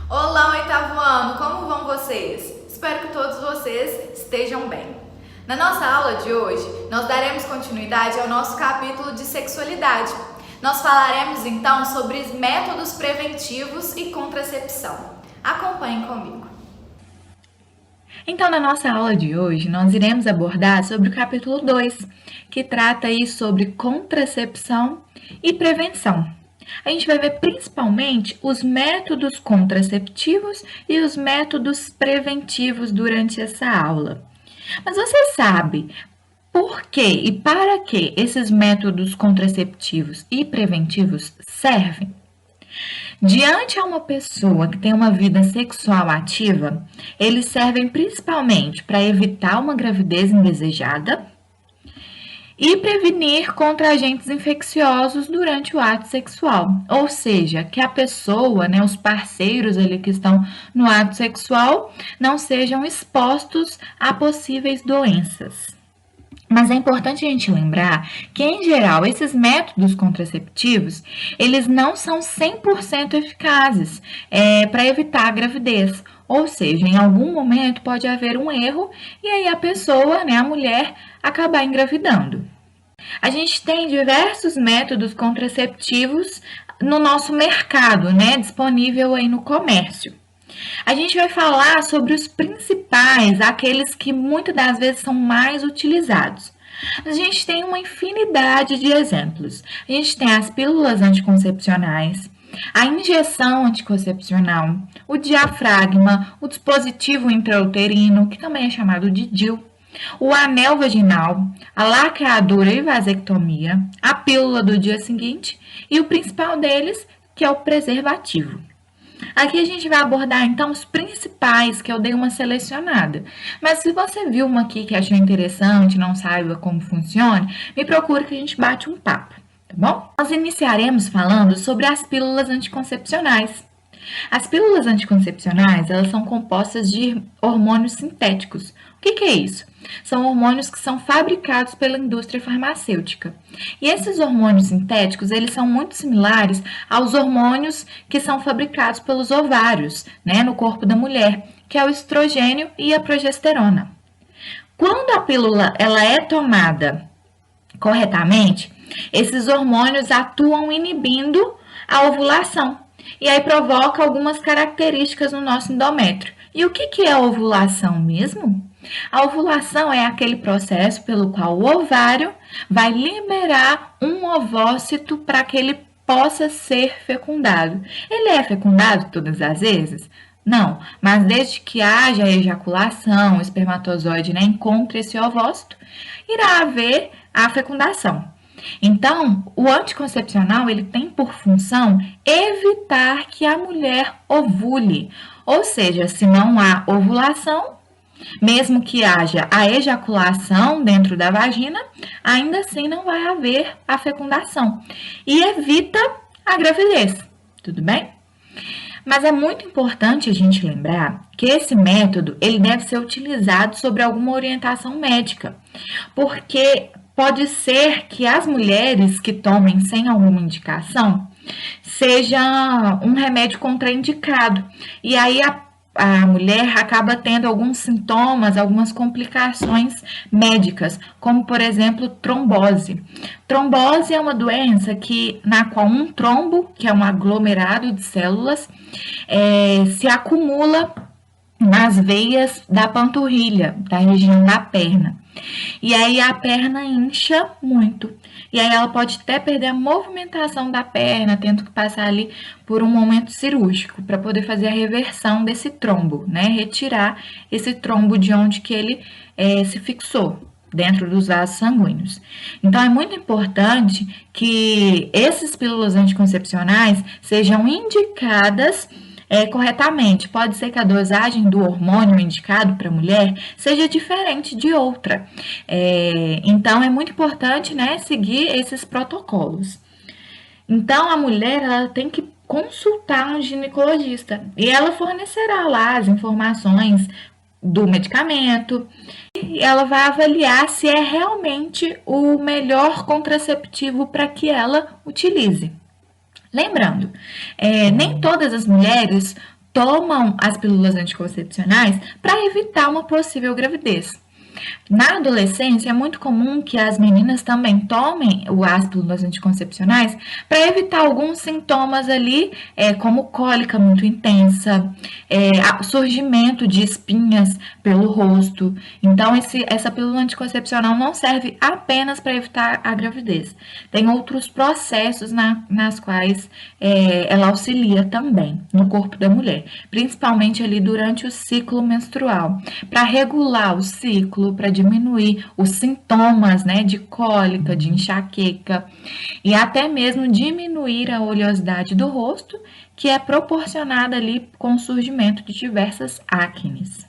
Olá, oitavo ano, como vão vocês? Espero que todos vocês estejam bem. Na nossa aula de hoje, nós daremos continuidade ao nosso capítulo de sexualidade. Nós falaremos então sobre os métodos preventivos e contracepção. Acompanhem comigo. Então, na nossa aula de hoje, nós iremos abordar sobre o capítulo 2, que trata aí sobre contracepção e prevenção. A gente vai ver principalmente os métodos contraceptivos e os métodos preventivos durante essa aula. Mas você sabe por que e para que esses métodos contraceptivos e preventivos servem? Diante a uma pessoa que tem uma vida sexual ativa, eles servem principalmente para evitar uma gravidez indesejada e prevenir contra agentes infecciosos durante o ato sexual. Ou seja, que a pessoa, os parceiros ali que estão no ato sexual, não sejam expostos a possíveis doenças. Mas é importante a gente lembrar que, em geral, esses métodos contraceptivos, eles não são 100% eficazes para evitar a gravidez. Ou seja, em algum momento pode haver um erro e aí a pessoa, a mulher, acabar engravidando. A gente tem diversos métodos contraceptivos no nosso mercado, disponível aí no comércio. A gente vai falar sobre os principais, aqueles que muitas das vezes são mais utilizados. A gente tem uma infinidade de exemplos. A gente tem as pílulas anticoncepcionais, a injeção anticoncepcional, o diafragma, o dispositivo intrauterino, que também é chamado de DIU, o anel vaginal, a lacradura e vasectomia, a pílula do dia seguinte e o principal deles, que é o preservativo. Aqui a gente vai abordar então os principais, que eu dei uma selecionada. Mas se você viu uma aqui que achou interessante, não saiba como funciona, me procura que a gente bate um papo, tá bom? Nós iniciaremos falando sobre as pílulas anticoncepcionais. As pílulas anticoncepcionais, elas são compostas de hormônios sintéticos. O que é isso? São hormônios que são fabricados pela indústria farmacêutica. E esses hormônios sintéticos, eles são muito similares aos hormônios que são fabricados pelos ovários, no corpo da mulher, que é o estrogênio e a progesterona. Quando a pílula ela é tomada corretamente, esses hormônios atuam inibindo a ovulação. E aí provoca algumas características no nosso endométrio. E o que é a ovulação mesmo? A ovulação é aquele processo pelo qual o ovário vai liberar um ovócito para que ele possa ser fecundado. Ele é fecundado todas as vezes? Não, mas desde que haja ejaculação, o espermatozoide encontre esse ovócito, irá haver a fecundação. Então, o anticoncepcional ele tem por função evitar que a mulher ovule, ou seja, se não há ovulação, mesmo que haja a ejaculação dentro da vagina, ainda assim não vai haver a fecundação e evita a gravidez, tudo bem? Mas é muito importante a gente lembrar que esse método ele deve ser utilizado sobre alguma orientação médica, porque pode ser que as mulheres que tomem sem alguma indicação seja um remédio contraindicado. E aí a mulher acaba tendo alguns sintomas, algumas complicações médicas, como por exemplo trombose. Trombose é uma doença na qual um trombo, que é um aglomerado de células, se acumula nas veias da panturrilha, da região da perna. E aí a perna incha muito. E aí ela pode até perder a movimentação da perna, tendo que passar ali por um momento cirúrgico para poder fazer a reversão desse trombo, retirar esse trombo de onde que ele se fixou, dentro dos vasos sanguíneos. Então, é muito importante que essas pílulas anticoncepcionais sejam indicadas corretamente. Pode ser que a dosagem do hormônio indicado para a mulher seja diferente de outra. Então, é muito importante, seguir esses protocolos. Então, a mulher ela tem que consultar um ginecologista e ela fornecerá lá as informações do medicamento e ela vai avaliar se é realmente o melhor contraceptivo para que ela utilize. Lembrando, nem todas as mulheres tomam as pílulas anticoncepcionais para evitar uma possível gravidez. Na adolescência, é muito comum que as meninas também tomem as pílulas anticoncepcionais para evitar alguns sintomas ali, como cólica muito intensa, surgimento de espinhas pelo rosto. Então, essa pílula anticoncepcional não serve apenas para evitar a gravidez. Tem outros processos nas quais ela auxilia também no corpo da mulher, principalmente ali durante o ciclo menstrual, para regular o ciclo, para diminuir os sintomas, né, de cólica, de enxaqueca e até mesmo diminuir a oleosidade do rosto, que é proporcionada ali com o surgimento de diversas acnes.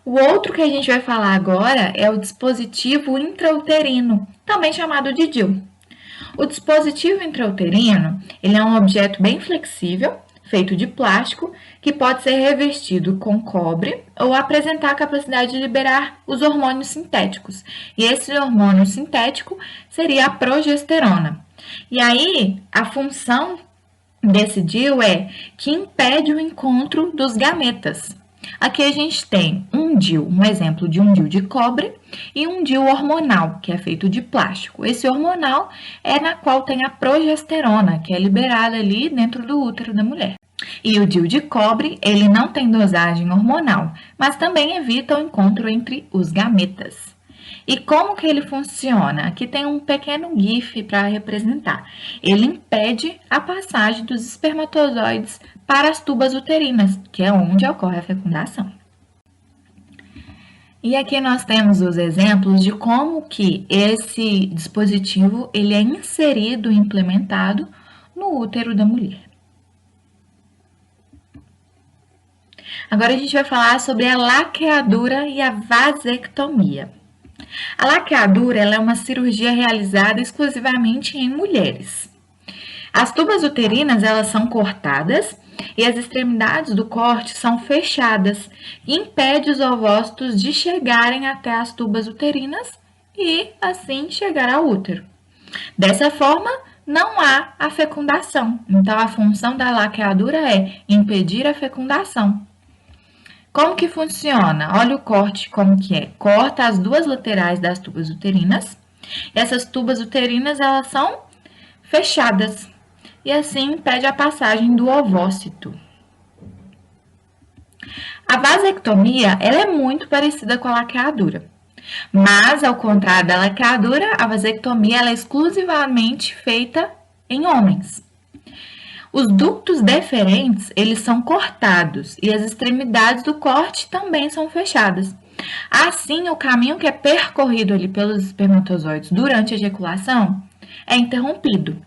O outro que a gente vai falar agora é o dispositivo intrauterino, também chamado de DIU. O dispositivo intrauterino, ele é um objeto bem flexível, feito de plástico, que pode ser revestido com cobre ou apresentar a capacidade de liberar os hormônios sintéticos. E esse hormônio sintético seria a progesterona. E aí, a função desse DIU é que impede o encontro dos gametas. Aqui a gente tem um exemplo de um DIU de cobre e um DIU hormonal, que é feito de plástico. Esse hormonal é na qual tem a progesterona, que é liberada ali dentro do útero da mulher. E o DIU de cobre, ele não tem dosagem hormonal, mas também evita o encontro entre os gametas. E como que ele funciona? Aqui tem um pequeno GIF para representar. Ele impede a passagem dos espermatozoides para as tubas uterinas, que é onde ocorre a fecundação. E aqui nós temos os exemplos de como que esse dispositivo ele é inserido e implementado no útero da mulher. Agora a gente vai falar sobre a laqueadura e a vasectomia. A laqueadura ela é uma cirurgia realizada exclusivamente em mulheres. As tubas uterinas elas são cortadas e as extremidades do corte são fechadas e impede os ovócitos de chegarem até as tubas uterinas e assim chegar ao útero. Dessa forma, não há a fecundação. Então, a função da laqueadura é impedir a fecundação. Como que funciona? Olha o corte como que é. Corta as duas laterais das tubas uterinas. Essas tubas uterinas, elas são fechadas. E assim impede a passagem do ovócito. A vasectomia, ela é muito parecida com a laqueadura. Mas, ao contrário da laqueadura, a vasectomia ela é exclusivamente feita em homens. Os ductos deferentes, eles são cortados e as extremidades do corte também são fechadas. Assim, o caminho que é percorrido ali pelos espermatozoides durante a ejaculação é interrompido.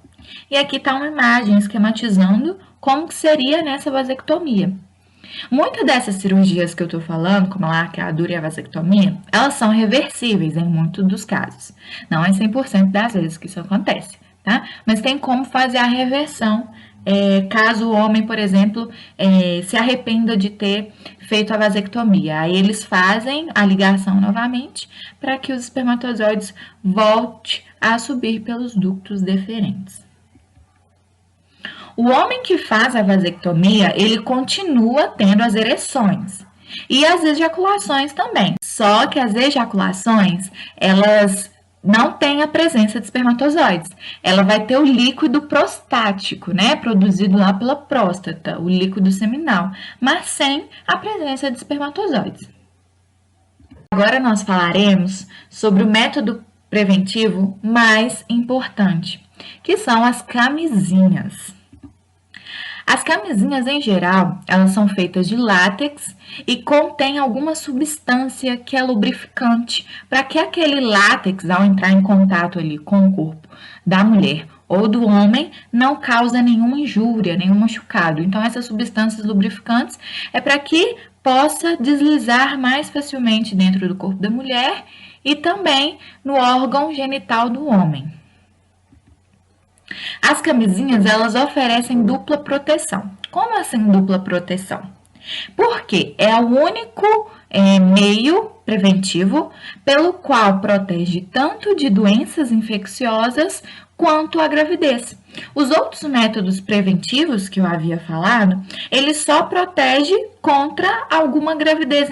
E aqui está uma imagem esquematizando como que seria nessa vasectomia. Muitas dessas cirurgias que eu estou falando, como a laqueadura e a vasectomia, elas são reversíveis em muitos dos casos. Não é 100% das vezes que isso acontece, tá? Mas tem como fazer a reversão, caso o homem, por exemplo, se arrependa de ter feito a vasectomia. Aí eles fazem a ligação novamente para que os espermatozoides voltem a subir pelos ductos deferentes. O homem que faz a vasectomia, ele continua tendo as ereções e as ejaculações também. Só que as ejaculações, elas não têm a presença de espermatozoides. Ela vai ter o líquido prostático, né, produzido lá pela próstata, o líquido seminal, mas sem a presença de espermatozoides. Agora nós falaremos sobre o método preventivo mais importante, que são as camisinhas. As camisinhas, em geral, elas são feitas de látex e contêm alguma substância que é lubrificante, para que aquele látex, ao entrar em contato ali com o corpo da mulher ou do homem, não cause nenhuma injúria, nenhum machucado. Então, essas substâncias lubrificantes é para que possa deslizar mais facilmente dentro do corpo da mulher e também no órgão genital do homem. As camisinhas, elas oferecem dupla proteção. Como assim dupla proteção? Porque é o único meio preventivo pelo qual protege tanto de doenças infecciosas quanto à gravidez. Os outros métodos preventivos que eu havia falado, eles só protegem contra alguma gravidez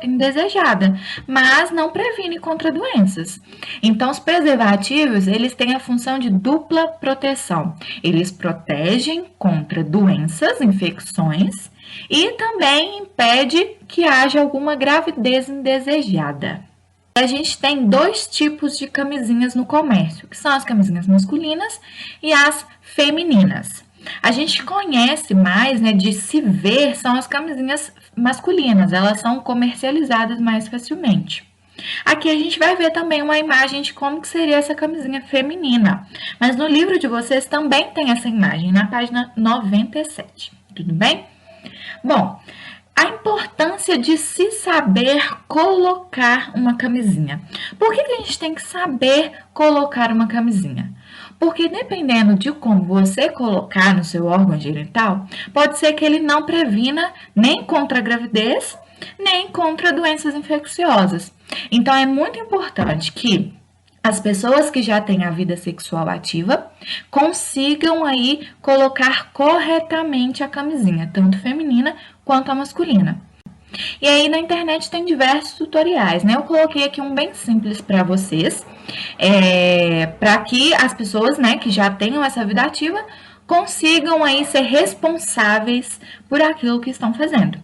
indesejada, mas não previne contra doenças. Então, os preservativos, eles têm a função de dupla proteção. Eles protegem contra doenças, infecções, e também impede que haja alguma gravidez indesejada. A gente tem dois tipos de camisinhas no comércio, que são as camisinhas masculinas e as femininas. A gente conhece mais, né, de se ver, são as camisinhas masculinas, elas são comercializadas mais facilmente. Aqui a gente vai ver também uma imagem de como que seria essa camisinha feminina, mas no livro de vocês também tem essa imagem, na página 97, tudo bem? Bom, a importância de se saber colocar uma camisinha. Por que a gente tem que saber colocar uma camisinha? Porque dependendo de como você colocar no seu órgão genital, pode ser que ele não previna nem contra a gravidez, nem contra doenças infecciosas. Então, é muito importante que as pessoas que já têm a vida sexual ativa consigam aí colocar corretamente a camisinha, tanto feminina quanto a masculina. E aí na internet tem diversos tutoriais, né? Eu coloquei aqui um bem simples para vocês, para que as pessoas, né, que já tenham essa vida ativa consigam aí ser responsáveis por aquilo que estão fazendo.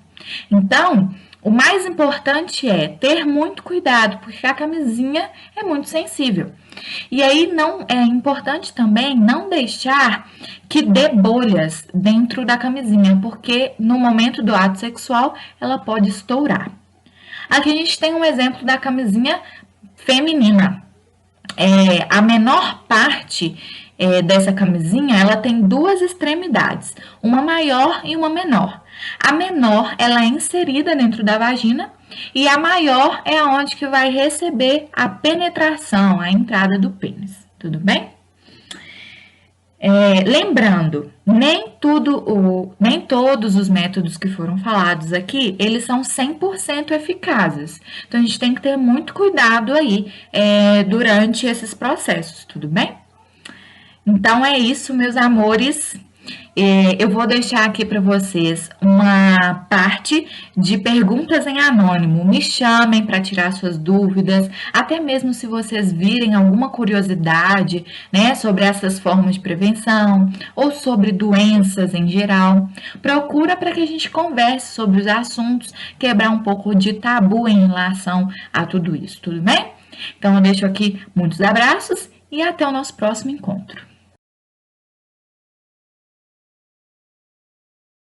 Então, o mais importante é ter muito cuidado, porque a camisinha é muito sensível. E aí não é importante também não deixar que dê bolhas dentro da camisinha, porque no momento do ato sexual ela pode estourar. Aqui a gente tem um exemplo da camisinha feminina. A menor parte dessa camisinha, ela tem duas extremidades, uma maior e uma menor. A menor, ela é inserida dentro da vagina e a maior é aonde que vai receber a penetração, a entrada do pênis, tudo bem? Lembrando, nem todos os métodos que foram falados aqui, eles são 100% eficazes. Então, a gente tem que ter muito cuidado aí durante esses processos, tudo bem? Então, é isso, meus amores. Eu vou deixar aqui para vocês uma parte de perguntas em anônimo. Me chamem para tirar suas dúvidas, até mesmo se vocês virem alguma curiosidade, né, sobre essas formas de prevenção ou sobre doenças em geral. Procura para que a gente converse sobre os assuntos, quebrar um pouco de tabu em relação a tudo isso, tudo bem? Então, eu deixo aqui muitos abraços e até o nosso próximo encontro.